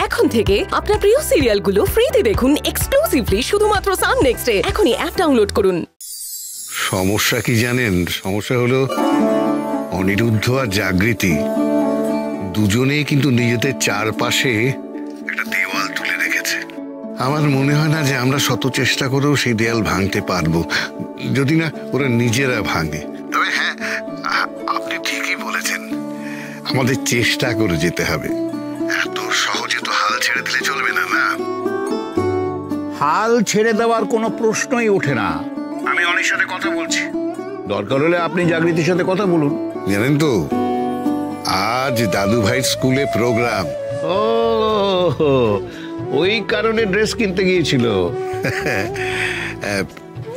এখন থেকে আপনার প্রিয় সিরিয়ালগুলো ফ্রিতে দেখুন এক্সক্লুসিভলি শুধুমাত্র সান নেক্সটে। এখনই অ্যাপ ডাউনলোড করুন। সমস্যা কি জানেন? সমস্যা হলো অনিরুদ্ধ আর জাগৃতি দুজনেই কিন্তু নিজেদের চারপাশে একটা দেওয়াল তুলে রেখেছে। আমার মনে হয় না যে আমরা শত চেষ্টা করেও সেই দেয়াল ভাঙতে পারবো, যদি না ওরা নিজেরা ভাঙে। তবে হ্যাঁ, আপনি ঠিকই বলেছেন, আমাদের চেষ্টা করে যেতে হবে। এত সহজে তো হাল ছেড়ে দিলে চলবে না। না, হাল ছেড়ে দেওয়ার কোনো প্রশ্নই ওঠে না। আমি অনেক সাথে কথা বলছি, দরকার হলে আপনি জাগৃতির সাথে কথা বলুন। জানেন তো, আজ দাদু ভাইয়ের স্কুলে প্রোগ্রাম। ও, ওই কারণে ড্রেস কিনতে গিয়েছিল।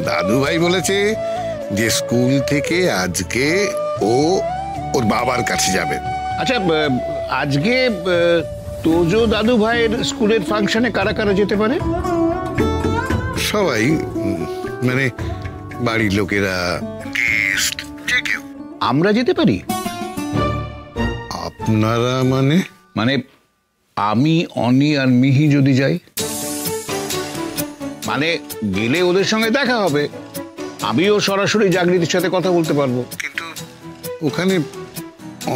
দাদু ভাই বলেছে যে স্কুল থেকে আজকে ও ওর বাবার কাছে যাবে। আচ্ছা, আজকে তোজো দাদু ভাইয়ের স্কুলের ফাংশনে কারা কারা যেতে পারে? সবাই, মানে বাড়ির লোকেরা, গেস্ট, যে কেউ। আমরা যেতে পারি? আপনারা মানে? মানে আমি, অনি আর মিহি যদি যাই, মানে গেলে ওদের সঙ্গে দেখা হবে, আমিও সরাসরি জাগৃতির সাথে কথা বলতে পারবো। কিন্তু ওখানে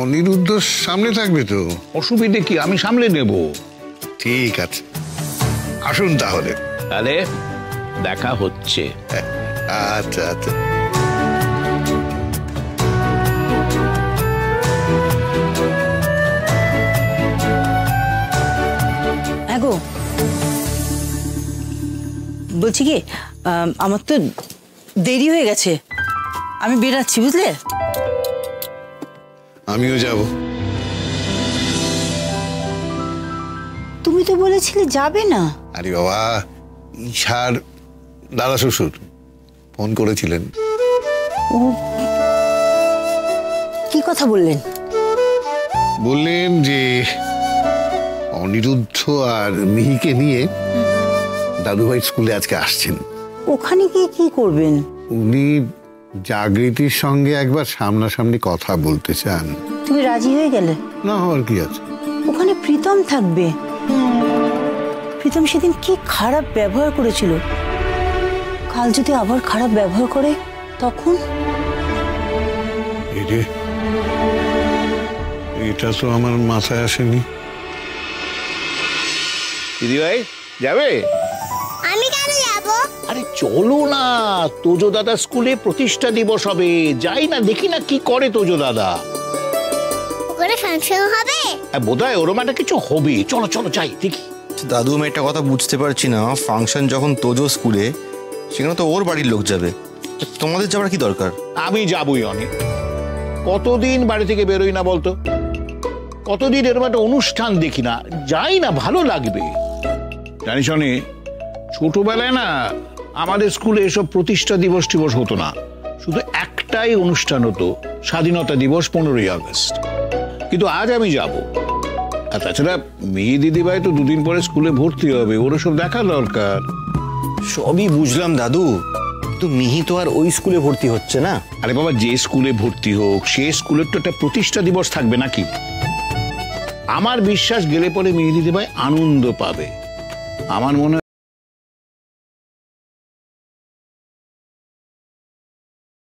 অনিরুদ্ধ সামনে থাকবে তো। অসুবিধে কি, আমি সামলে নেব। ঠিক আছে, আসুন তাহলে। তাহলে দেখা হচ্ছে। আচ্ছা আচ্ছা। গো বলছি কি, আমার তো দেরি হয়ে গেছে, আমি বেরাচ্ছি, বুঝলে? আমিও যাব। তুমি তো বলেছিলে যাবে না। আরে বাবা, ঈশার দাদা শ্বশুর ফোন করেছিলেন। ও কি কথা বললেন? বললেন যে অনিরুদ্ধ আর মিহিকে নিয়ে দাদুভাই স্কুলে আজকে আসছেন। ওখানে গিয়ে কি করবেন? উনি জাগৃতির সঙ্গে একবার সামনাসামনি কথা বলতে চান। তুমি রাজি হয়ে গেলে? না হওয়ার কি আছে? ওখানে প্রীতম থাকবে। প্রীতম সেদিন কি খারাপ ব্যবহার করেছিল, কাল যদি আবার খারাপ ব্যবহার করে তখন? এটা তো আমার মাথায় আসেনি। দিদি ভাই যাবে? আমি কেন যাব? আরে চলো না, তোজো দাদা স্কুলে প্রতিষ্ঠা দিবস হবে, যাই না দেখি না কি করে তোজো দাদা। ওখানে ফাংশন হবে? হ্যাঁ, বোধহয় ওরম একটা কিছু হবে। চলো চলো যাই দেখি। দাদু, আমি একটা কথা বুঝতে পারছি না, ফাংশন যখন তোজো স্কুলে, সেখানে তো ওর বাড়ির লোক যাবে, তোমাদের যাবার কি দরকার? আমি যাবই অনেক। কতদিন বাড়ি থেকে বেরোই না বলতো, কতদিন এরকম একটা অনুষ্ঠান দেখি না, যাই না, ভালো লাগবে। জানিস অনেক, ছোটবেলায় না আমাদের স্কুলে এসব প্রতিষ্ঠা দিবস টিবস হতো না, শুধু একটাই অনুষ্ঠান হতো, স্বাধীনতা দিবস 15ই আগস্ট। কিন্তু আজ আমি যাব। আর তাছাড়া মেয়ে দিদিভাই তো দুদিন পরে স্কুলে ভর্তি হবে, ওরা সব দেখা দরকার। সবই বুঝলাম দাদু, কিন্তু মিহি তো আর ওই স্কুলে ভর্তি হচ্ছে না। আরে বাবা, যে স্কুলে ভর্তি হোক, সে স্কুলের তো একটা প্রতিষ্ঠা দিবস থাকবে নাকি? আমার বিশ্বাস গেলে পরে মেয়ে দিদিভাই আনন্দ পাবে। আমার মনে হয়